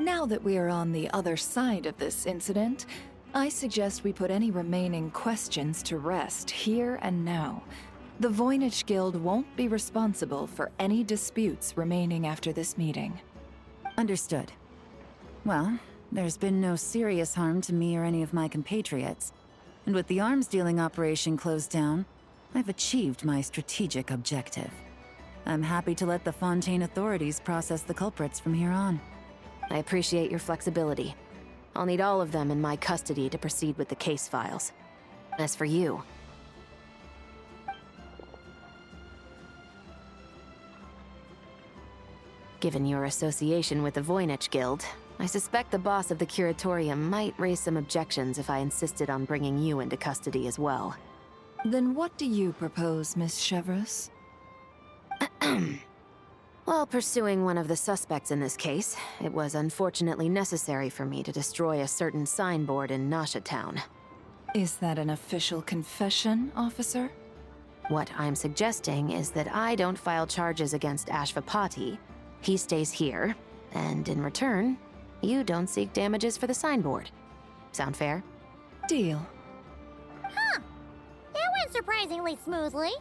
Now that we are on the other side of this incident, I suggest we put any remaining questions to rest here and now. The Voynich Guild won't be responsible for any disputes remaining after this meeting. Understood. Well, there's been no serious harm to me or any of my compatriots. And with the arms dealing operation closed down, I've achieved my strategic objective. I'm happy to let the Fontaine authorities process the culprits from here on. I appreciate your flexibility. I'll need all of them in my custody to proceed with the case files. As for you... Given your association with the Voynich Guild, I suspect the boss of the Curatorium might raise some objections if I insisted on bringing you into custody as well. Then what do you propose, Miss Chevreuse? While pursuing one of the suspects in this case, it was unfortunately necessary for me to destroy a certain signboard in Nasha Town. Is that an official confession, officer? What I'm suggesting is that I don't file charges against Ashvapati. He stays here, and in return, you don't seek damages for the signboard. Sound fair? Deal. Huh. That went surprisingly smoothly.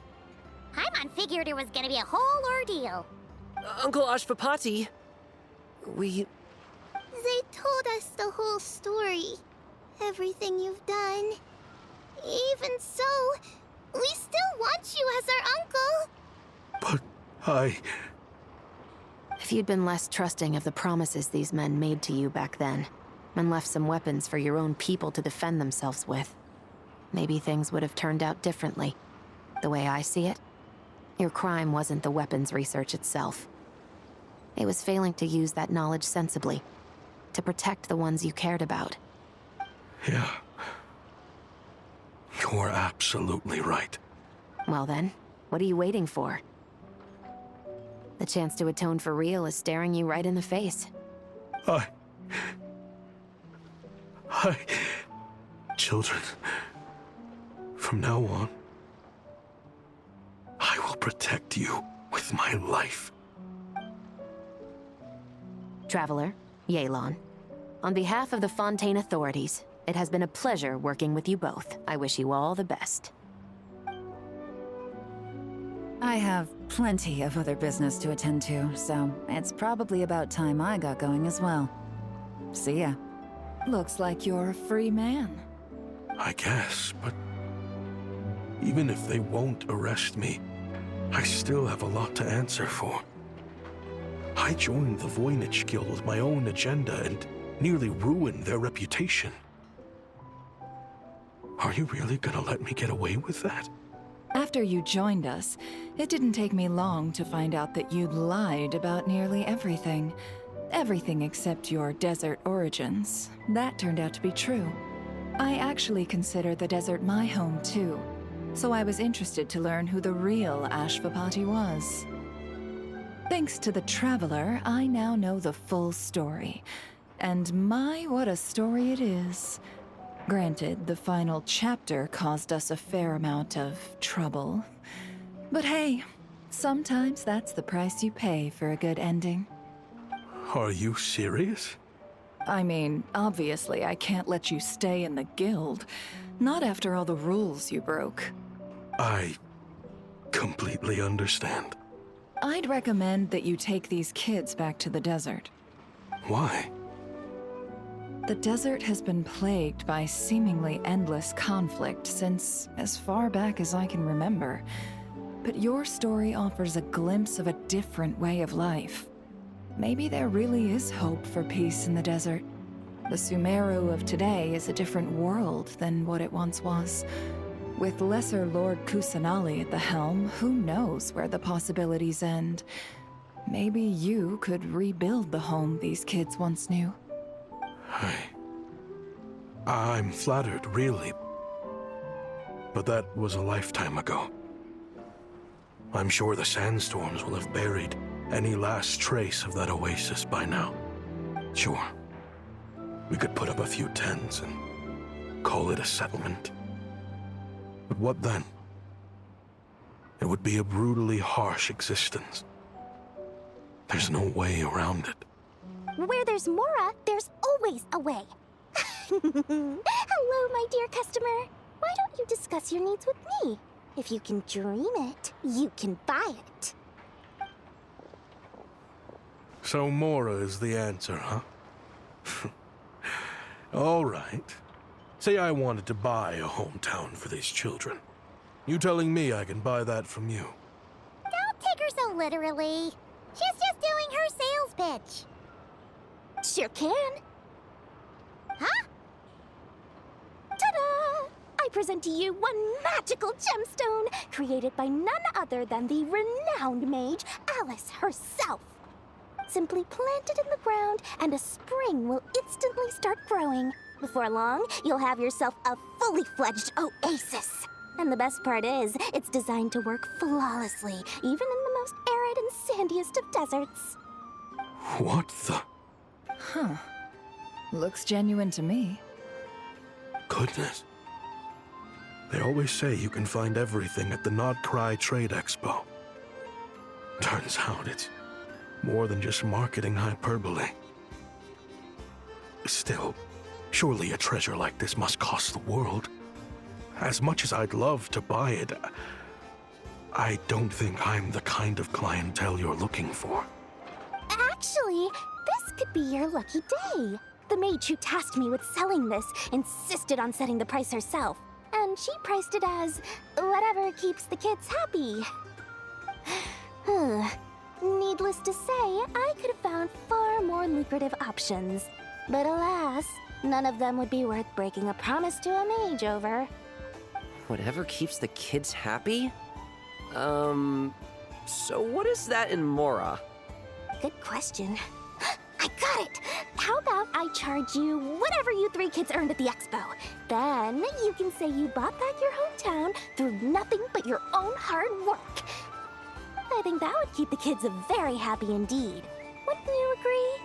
Paimon figured it was gonna be a whole ordeal. Uncle Ashvapati, we... They told us the whole story. Everything you've done. Even so, we still want you as our uncle. But If you'd been less trusting of the promises these men made to you back then, and left some weapons for your own people to defend themselves with, maybe things would have turned out differently. The way I see it, your crime wasn't the weapons research itself. It was failing to use that knowledge sensibly, to protect the ones you cared about. Yeah. You're absolutely right. Well then, what are you waiting for? The chance to atone for real is staring you right in the face. Children, from now on, I will protect you with my life. Traveler, Yelan. On behalf of the Fontaine authorities, it has been a pleasure working with you both. I wish you all the best. I have plenty of other business to attend to, so it's probably about time I got going as well. See ya. Looks like you're a free man. I guess, but even if they won't arrest me, I still have a lot to answer for. I joined the Voynich Guild with my own agenda and nearly ruined their reputation. Are you really gonna let me get away with that? After you joined us, it didn't take me long to find out that you'd lied about nearly everything. Everything except your desert origins. That turned out to be true. I actually consider the desert my home too, so I was interested to learn who the real Ashvapati was. Thanks to the Traveler, I now know the full story. And my, what a story it is. Granted, the final chapter caused us a fair amount of trouble. But hey, sometimes that's the price you pay for a good ending. Are you serious? I mean, obviously I can't let you stay in the guild. Not after all the rules you broke. I completely understand. I'd recommend that you take these kids back to the desert. Why? The desert has been plagued by seemingly endless conflict since as far back as I can remember. But your story offers a glimpse of a different way of life. Maybe there really is hope for peace in the desert. The Sumeru of today is a different world than what it once was. With Lesser Lord Kusanali at the helm, who knows where the possibilities end? Maybe you could rebuild the home these kids once knew. I'm flattered, really. But that was a lifetime ago. I'm sure the sandstorms will have buried any last trace of that oasis by now. Sure, we could put up a few tents and call it a settlement. But what then? It would be a brutally harsh existence. There's no way around it. Where there's Mora, there's always a way. Hello, my dear customer. Why don't you discuss your needs with me? If you can dream it, you can buy it. So Mora is the answer, huh? All right. Say I wanted to buy a hometown for these children. You telling me I can buy that from you? Don't take her so literally. She's just doing her sales pitch. Sure can. Huh? Ta-da! I present to you one magical gemstone created by none other than the renowned mage Alice herself. Simply plant it in the ground and a spring will instantly start growing. Before long, you'll have yourself a fully fledged oasis. And the best part is, it's designed to work flawlessly, even in the most arid and sandiest of deserts. What the? Huh. Looks genuine to me. Goodness. They always say you can find everything at the Nod-Krai Trade Expo. Turns out it's more than just marketing hyperbole. Still, surely a treasure like this must cost the world. As much as I'd love to buy it, I don't think I'm the kind of clientele you're looking for. Actually, this could be your lucky day. The mage who tasked me with selling this insisted on setting the price herself, and she priced it as whatever keeps the kids happy. Needless to say, I could have found far more lucrative options. But alas, none of them would be worth breaking a promise to a mage over. Whatever keeps the kids happy? So what is that in Mora? Good question. I got it! How about I charge you whatever you three kids earned at the expo? Then you can say you bought back your hometown through nothing but your own hard work. I think that would keep the kids very happy indeed. Wouldn't you agree?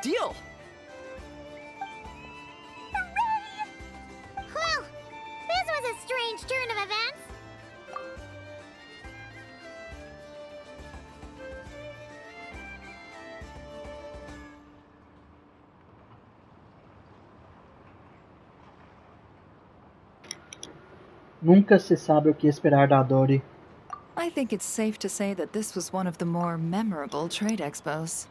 Deal! Hooray! Well, this was a strange turn of events. Nunca se sabe o que esperar da Dory. I think it's safe to say that this was one of the more memorable trade expos.